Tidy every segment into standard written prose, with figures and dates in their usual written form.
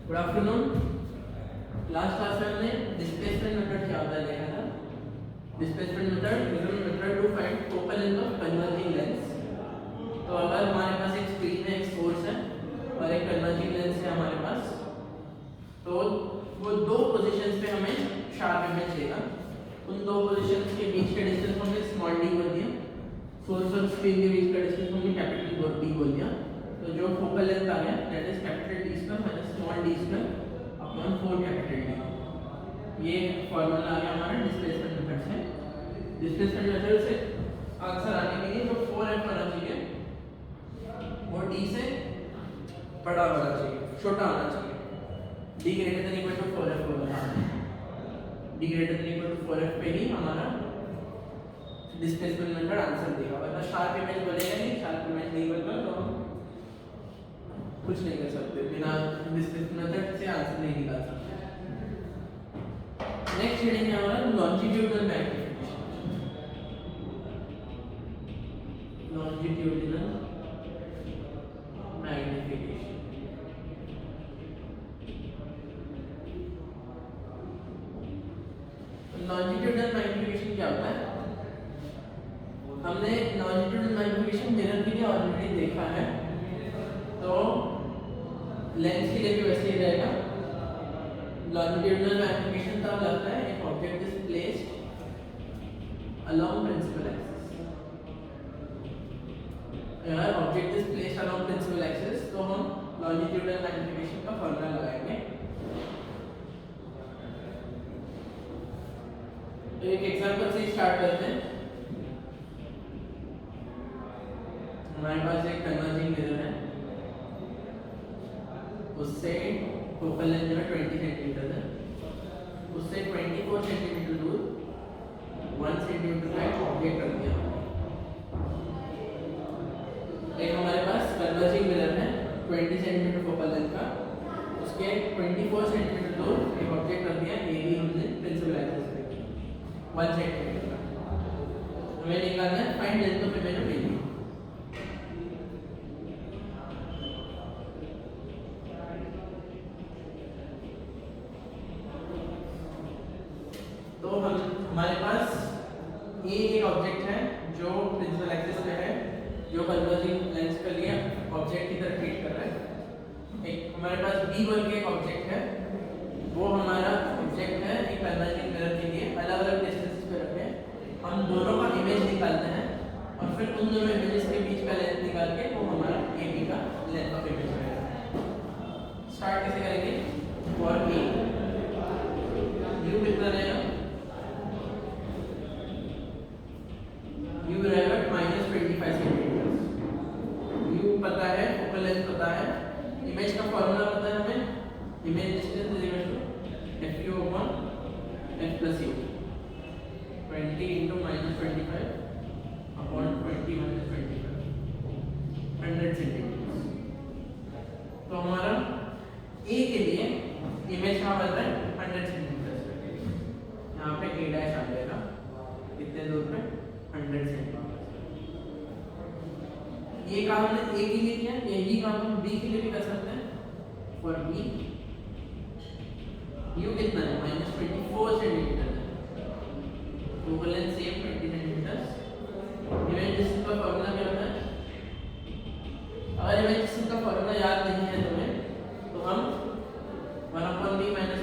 Good afternoon. Last class में हमने displacement method क्या होता है देखा था। Displacement method is a method to find focal length of converging lens. तो अगर हमारे पास एक स्क्रीन है, एक सोर्स है और एक कन्वर्जिंग लेंस है हमारे पास, तो वो दो पोजीशंस पे हमें शार्प इमेज देगा। उन दो पोजीशंस के बीच के डिस्टेंस को हमने स्मॉल डी बोल दिया, सोर्स और स्क्रीन के बीच का डिस्टेंस हमने कैपिटल डी बोल दिया। तो जो फोकल लेंथ आ गया that is capital D square minus small D square upon 4 capital D. ये फॉर्मूला आ गया हमारा डिस्प्लेसमेंट मेथड से। डिस्प्लेसमेंट मेथड से आंसर आने के लिए जो 4f होना चाहिए वो d से बड़ा होना चाहिए, छोटा होना चाहिए। d greater than equal to 4f होगा। d greater than equal to 4f पे ही हमारा डिस्प्लेसमेंट मेथड आंसर देगा। वरना शार्प इमेज बोलेगा नहीं, शार्प इमेज नहीं बोलता तो हम कुछ नहीं कर सकते, बिना डिस्प्लेसमेंट मेथड से आंसर नहीं निकाल सकते। नेक्स्ट हेडिंग है हमारा longitudinal magnification. Longitudinal magnification longitudinal magnification क्या होता है? हमने लॉन्जिट्यूडिनल मैग्निफिकेशन मिरर के लिए ऑलरेडी देखा है, तो लेंस के लिए भी वैसे ही रहेगा। लॉन्जिट्यूडिनल मैग्निफिकेशन तब लगता है if object is placed along principal axis। अगर object is placed along principal axis तो हम लॉन्जिट्यूडिनल मैग्निफिकेशन का फॉर्मूला लगाएंगे। तो एक एग्जांपल से स्टार्ट करते हैं। हमारे पास एक कन्वर्जिंग मिरर है, उससे फोकल लेंथ जो है 20 सेंटीमीटर है, उससे 24 सेंटीमीटर दूर 1 सेंटीमीटर का एक ऑब्जेक्ट रख दिया। एक हमारे पास कन्वर्जिंग मिरर है 20 सेंटीमीटर फोकल लेंथ का, उसके 24 सेंटीमीटर दूर एक ऑब्जेक्ट रख दिया, ये भी हमने प्रिंसिपल एक्सिस पे 1 सेंटीमीटर का। हमें निकालना है find length of image of AB. तो हमारे पास ये एक ऑब्जेक्ट है जो प्रिंसिपल एक्सिस पे है, जो कन्वर्जिंग लेंस के लिए ऑब्जेक्ट की तरह ट्रीट कर रहा है। एक हमारे पास बी बोल के एक ऑब्जेक्ट है, वो हमारा ऑब्जेक्ट है एक कन्वर्जिंग मिरर के लिए अलग अलग डिस्टेंस पे रखे हैं। हम दोनों का इमेज निकालते हैं और फिर उन दोनों इमेजेस के बीच का लेंथ निकाल के वो हमारा ए बी का लेंथ ऑफ इमेज रहेगा। स्टार्ट कैसे करेंगे? फॉर बी यू कितना रहेगा? यू रहेगा -25 सेंटीमीटर। यू पता है, फोकल लेंथ पता है, इमेज का फॉर्मूला पता है हमें। Image distance is equal to F U upon F plus U. 20 into -25 अपॉन 20 - 25 100 सेंटीमीटर। तो हमारा ए के लिए इमेज कहाँ बन रहा है? 100 सेंटीमीटर। यहाँ पे ए डैश आ जाएगा कितने दूर पे? 100 सेंटीमीटर। ये काम हमने ए के लिए किया, यही काम हम बी के लिए भी कर सकते हैं। फॉर बी यू कितना है? -24 सेंटीमीटर है, focal length same 20 centimetre. Image distance का फॉर्मूला क्या होता है? अगर इमेज डिस्टेंस का फॉर्मूला याद नहीं है तुम्हें तो हम 1/b - 1/u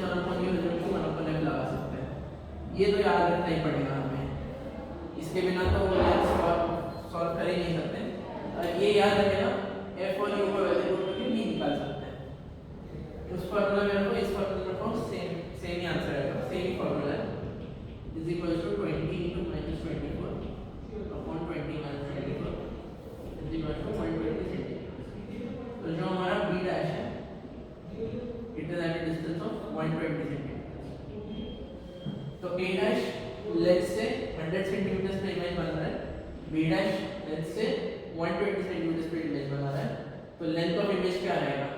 1/f लगा सकते हैं। ये तो याद रखना ही पड़ेगा हमें, इसके बिना तो सॉल्व कर ही नहीं सकते। ये याद रखेगा, f और u का वैल्यू पुट करके b निकाल सकते हैं। उस फॉर्मूला में रखो, इस फॉर्मूला में रखो, सेम ही आंसर आएगा, सेम ही फॉर्मूला है। Is equal to 20 into -24 upon 20 - 24 is equal to 120 centimetre. तो जो हमारा b डैश है it is at a distance of 120 centimetre. तो a डैश लेंस से 100 सेंटीमीटर पे इमेज बन रहा है, b डैश लेंस से 120 सेंटीमीटर पे इमेज बना रहा है। तो लेंथ ऑफ इमेज क्या रहेगा?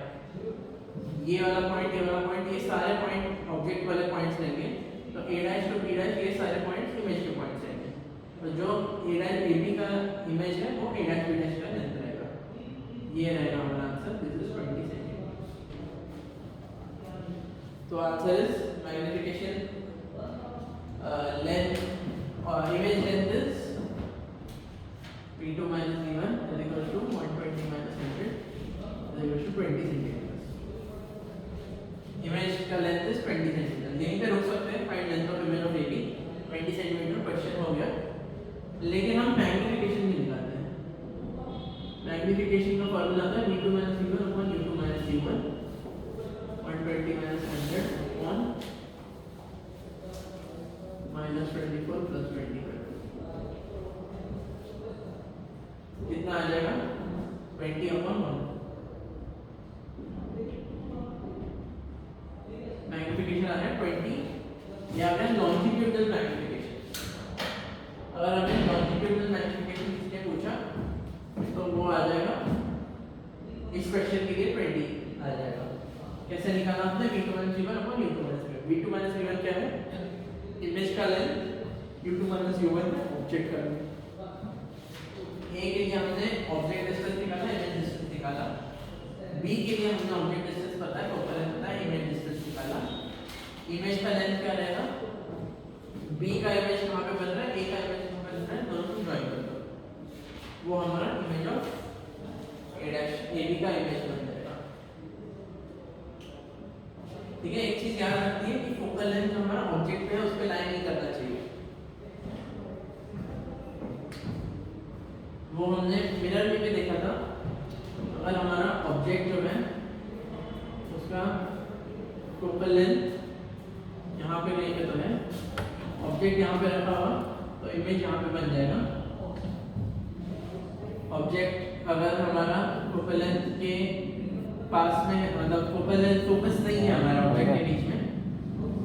ये वाला पॉइंट, ये वाला पॉइंट, ये सारे पॉइंट ऑब्जेक्ट वाले पॉइंट्स लेंगे। तो a dash to b dash ये सारे पॉइंट्स इमेज के पॉइंट्स लेंगे। तो जो a डैश a b का इमेज है वो a डैश b डैश का लेंथ रहेगा। ये रहेगा हमारा आंसर। This is 20 centimetre. तो आंसर इज मैग्निफिकेशन लेंथ और image length is P2 minus V1 is equal to 120 minus 100 is equal to 20 centimeters. Image का लेंथ इज 20 सेंटीमीटर. यहीं पे रोक सकते हैं. Find length of image of AB 20 centimetre. Question हो गया. लेकिन हम मैग्निफिकेशन नहीं निकालते हैं. मैग्निफिकेशन का फॉर्मूला आता है V2 minus V1 upon U2 minus U1 120 minus 100 upon minus 24 plus 20. कितना आ जाएगा 20 upon 1. मैग्निफिकेशन आ रहा है 20. ये आ गया लॉन्जिट्यूडनल मैग्निफिकेशन. अगर हमें लॉन्जिट्यूडनल मैग्निफिकेशन किसने पूछा तो वो आ जाएगा इस क्वेश्चन के लिए 20 आ जाएगा. कैसे निकालना हमने V2 minus V1 upon U2 minus V1. V2 minus V1 क्या है? इमेज का लेंथ. U2 minus U1 है ऑब्जेक्ट का लेंथ. ए के लिए हमने ऑब्जेक्ट डिस्टेंस निकाला, इमेज डिस्टेंस निकाला. बी के लिए हमने ऑब्जेक्ट डिस्टेंस पता है, फोकल लेंथ पता है, इमेज डिस्टेंस निकाला. इमेज का लेंथ क्या रहेगा? बी का इमेज कहां पे बन रहा है, ए का इमेज कहां पे बन रहा है, दोनों को ज्वाइन कर दो. वो हमारा image of A dash A B का इमेज बन जाएगा. ठीक है. एक चीज याद रखनी है कि फोकल लेंथ जो हमारा ऑब्जेक्ट पे है उस पे लाइन नहीं करना चाहिए. वो हमने मिरर में भी देखा था. अगर हमारा ऑब्जेक्ट जो है उसका फोकल लेंथ यहाँ पे कहीं पे तो है, ऑब्जेक्ट यहाँ पे रखा हुआ तो इमेज यहाँ पे बन जाएगा. ऑब्जेक्ट अगर हमारा फोकल लेंथ के पास में है, मतलब फोकल लेंथ फोकस नहीं है हमारा ऑब्जेक्ट के बीच में,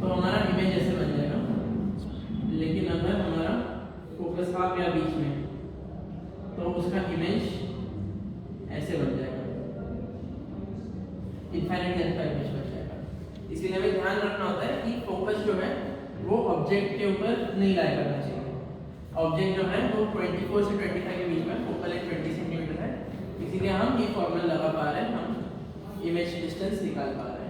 तो हमारा इमेज ऐसे बन जाएगा. लेकिन अगर हमारा फोकस आ गया बीच में तो उसका इमेज ऐसे बन जाएगा. इनफाइनाइट लेंथ का इमेज बन जाएगा. इसीलिए हमें ध्यान रखना होता है कि फोकस जो है वो ऑब्जेक्ट के ऊपर नहीं लाया करना चाहिए. ऑब्जेक्ट जो है वो 24 से 25 के बीच में, फोकल लेंथ 20 सेंटीमीटर है. इसीलिए हम ये फॉर्मूला लगा पा रहे हैं, हम इमेज डिस्टेंस निकाल पा रहे हैं.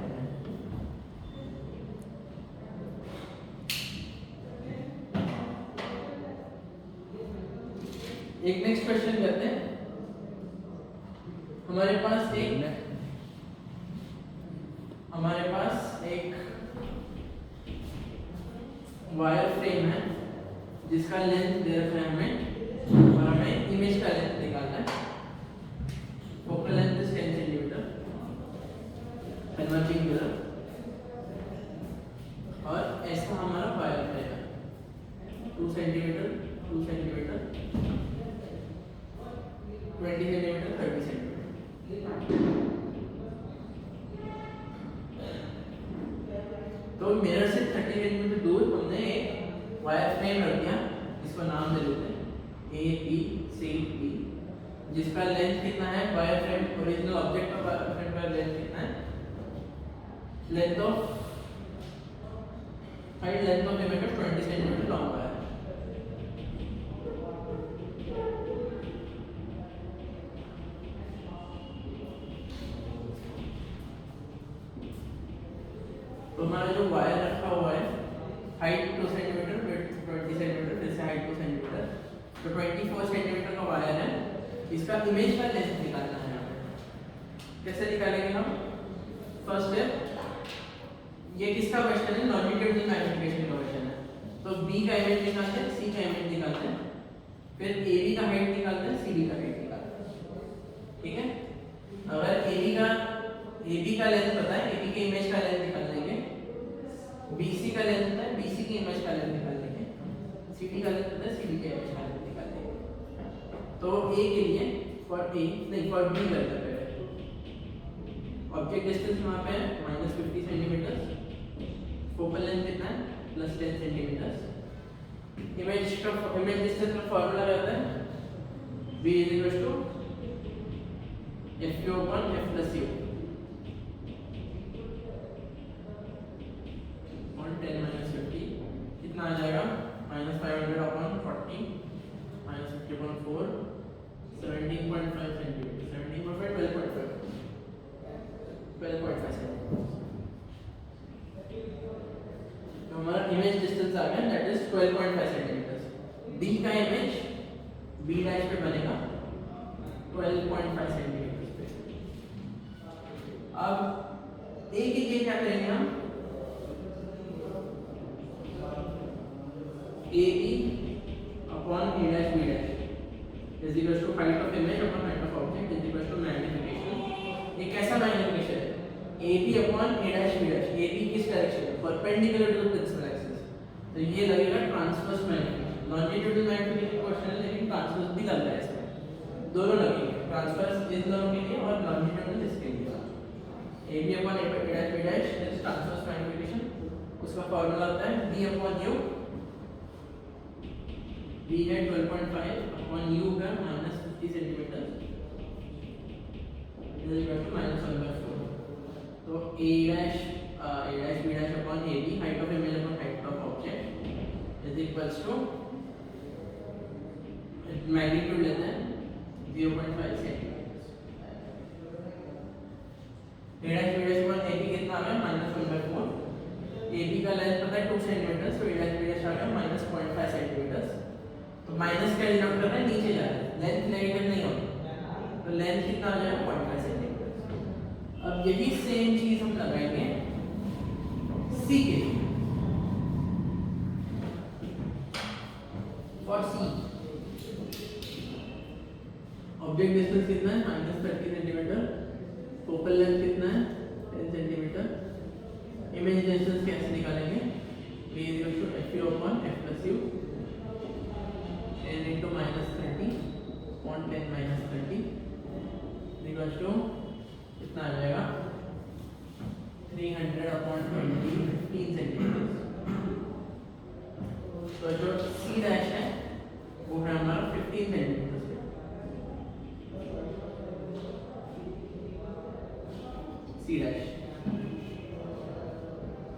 एक नेक्स्ट क्वेश्चन करते हैं. हमारे पास एक वायर फ्रेम है जिसका लेंथ दे रखा है हमें, और हमें इमेज का लेंथ निकालना है. Focal length is 10 centimetre, converging mirror, और ऐसा हमारा वायर फ्रेम है 2 सेंटीमीटर 2 सेंटीमीटर 20 सेंटीमीटर 30 सेंटीमीटर. तो मिरर से 30 सेंटीमीटर दूर हमने एक वायर फ्रेम रख दिया, इसको नाम दे देते हैं ए बी सी डी, जिसका लेंथ कितना है, वायर फ्रेम ओरिजिनल ऑब्जेक्ट का वायर फ्रेम का लेंथ कितना है, length of height length of image 20 centimetre long है. तो हमारा जो वायर रखा हुआ है हाइट 2 सेंटीमीटर 20 सेंटीमीटर, जैसे हाइट 2 सेंटीमीटर, तो 24 सेंटीमीटर का वायर है. इसका इमेज का लेंथ निकालना है. यहाँ पे कैसे निकालेंगे हम? फर्स्ट स्टेप, ये किसका क्वेश्चन है, लॉन्जिट्यूडनल मैग्निफिकेशन का क्वेश्चन है. तो बी का इमेज निकालते हैं, सी का इमेज निकालते हैं, फिर ए बी का हाइट निकालते हैं, सी डी का हाइट निकालते हैं. ठीक है. अगर ए बी का लेंथ पता है, ए बी के इमेज का लेंथ निकाल लेंगे. BC का लेंथ पता है, BC की इमेज का लेंथ निकाल लेंगे. CD का लेंथ पता है, CD के इमेज का लेंथ निकाल लेंगे. तो A के लिए फॉर B करते हैं पहले. ऑब्जेक्ट डिस्टेंस वहाँ पे है -50 सेंटीमीटर, फोकल लेंथ कितना है +10 सेंटीमीटर. इमेज डिस्टेंस का फॉर्मूला रहता है B = FQ upon F plus U. 10 minus 50 कितना आ जाएगा, -500 upon 40 -50 upon 4 17.5 centimetre. 17.5 12.5 centimetre. Distance आ गया दैट इज 12.5 सेंटीमीटर। डी का इमेज बी डैश पे बनेगा 12.5 सेंटीमीटर पे। अब ए के लिए क्या करेंगे हम, A B upon A dash B dash is equal to height of image upon height of object is equal to magnification. ये कैसा मैग्नीफिकेशन है, A B upon A dash B dash. A B किस direction है, perpendicular to the principal axis, तो ये लगेगा transverse magnification. Longitudinal magnification question है लेकिन ट्रांसवर्स भी लग रहा है इसमें, दोनों लगेंगे, ट्रांसवर्स इन दोनों के लिए और लॉन्जिट्यूडल इसके लिए। A B upon A dash B dash is transverse magnification. उसका फॉर्मूला होता है बी अपॉन यू, बी है 12.5 अपॉन यू का -50 सेंटीमीटर इज इक्वल टू -1/4। तो A dash B dash upon A B height of image upon height of object is equals to magnitude लेते हैं 0.5 centimetre. A dash B dash upon A B कितना आ गया -1/4। ए B का length पता है 2 centimetre, तो ए डैश बी डैश आ गया -0.5 सेंटीमीटर। तो माइनस का डिनोट करना है, नीचे जा रहा है, लेंथ नेगेटिव नहीं होगी, तो लेंथ कितना आ जाएगा 0.5 सेंटीमीटर। अब यही सेम चीज हम लगाएंगे सी के लिए। फॉर सी ऑब्जेक्ट डिस्टेंस कितना है -30 सेंटीमीटर, फोकल लेंथ कितना है 10 सेंटीमीटर। इमेज डिस्टेंस कैसे निकालेंगे, v = fu upon f + u n into -30 upon 10 - 30 equals to कितना आ जाएगा 300 upon 20 15 सेंटीमीटर। तो जो सी डैश है वो है हमारा 15 सेंटीमीटर से। सी डैश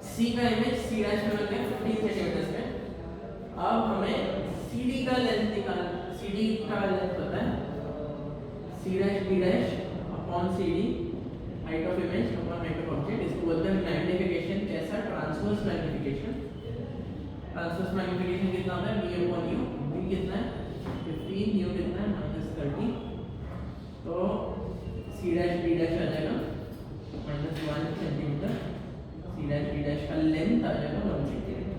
सी का इमेज सी डैश में लगता है 15 सेंटीमीटर पे। अब हमें CD का लेंथ निकालना, CD का लेंथ पता है C dash B dash upon CD height of image upon height of object. इसको बोलते हैं मैग्नीफिकेशन। कैसा, ट्रांसवर्स मैग्नीफिकेशन। ट्रांसवर्स मैग्नीफिकेशन कितना होता है, V अपॉन U। V कितना है 15, U कितना है -30। तो C डैश B डैश आ जाएगा -1 centimetre. C dash B dash का लेंथ आ जाएगा 1 सेंटीमीटर।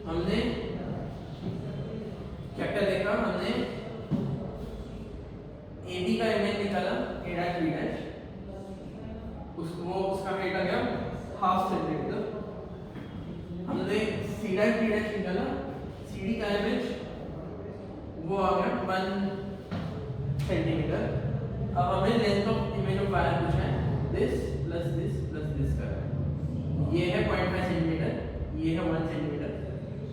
हमने क्या क्या देखा, हमने ए बी का इमेज निकाला ए डैश बी डैश, उसका वेट आ गया 1/2 सेंटीमीटर। हमने सी डैश बी डैश निकाला, सी डी का इमेज वो आ गया 1 सेंटीमीटर। अब हमें length of image of wire पूछा है, this plus this plus this का। ये है 0.5 सेंटीमीटर, ये है 1 centimetre.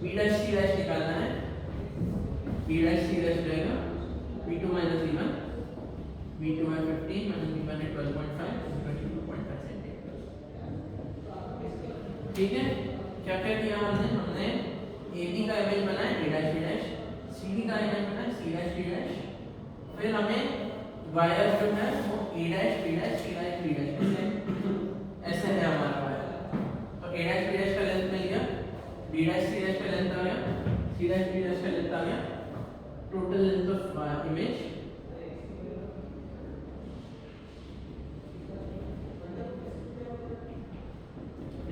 B dash C dash निकालना है, बी डैश सी डैश रहेगा v2 - v1, v2 है 15 - v1 है 12.5 2.5 सेंटीमीटर। ठीक है, क्या क्या किया हमने ए बी का इमेज बनाया A dash B dash, C D का इमेज बनाया सी डैश बी डैश। फिर हमें वायर जो है वो A dash B dash C dash B dash ऐसे है हमारा वायर। तो ए डैश बी डैश का लेंथ मिल गया, बी डैश सी डैश का लेंथ आ गया, सी डैश बी डैश का लेंथ आ गया। Total length of image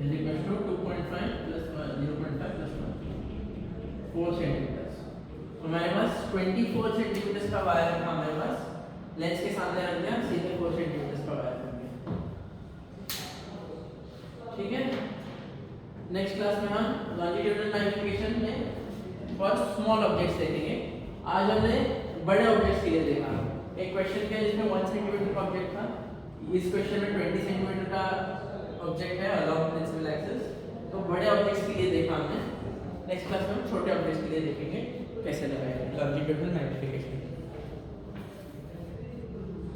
is equal to 2.5 plus 0.5 plus 1 4 centimetre. तो हमारे पास 24 सेंटीमीटर का वायर था, हमारे पास लेंस के सामने रख दिया, सीधे 4 सेंटीमीटर का वायर बन गया। ठीक है, नेक्स्ट क्लास में हम लॉन्जिट्यूडनल मैग्नीफिकेशन में फर्स्ट स्मॉल ऑब्जेक्ट्स देखेंगे। आज हमने बड़े ऑब्जेक्ट्स के लिए देखा। एक क्वेश्चन किया जिसमें 1 सेंटीमीटर का ऑब्जेक्ट था, इस क्वेश्चन में 20 सेंटीमीटर का ऑब्जेक्ट है अलोंग प्रिंसिपल एक्सिस। तो बड़े ऑब्जेक्ट्स के लिए देखा हमने। नेक्स्ट क्लास में हम छोटे ऑब्जेक्ट्स के लिए देखेंगे कैसे लगाएंगे लॉन्जिट्यूडनल मैग्नीफिकेशन।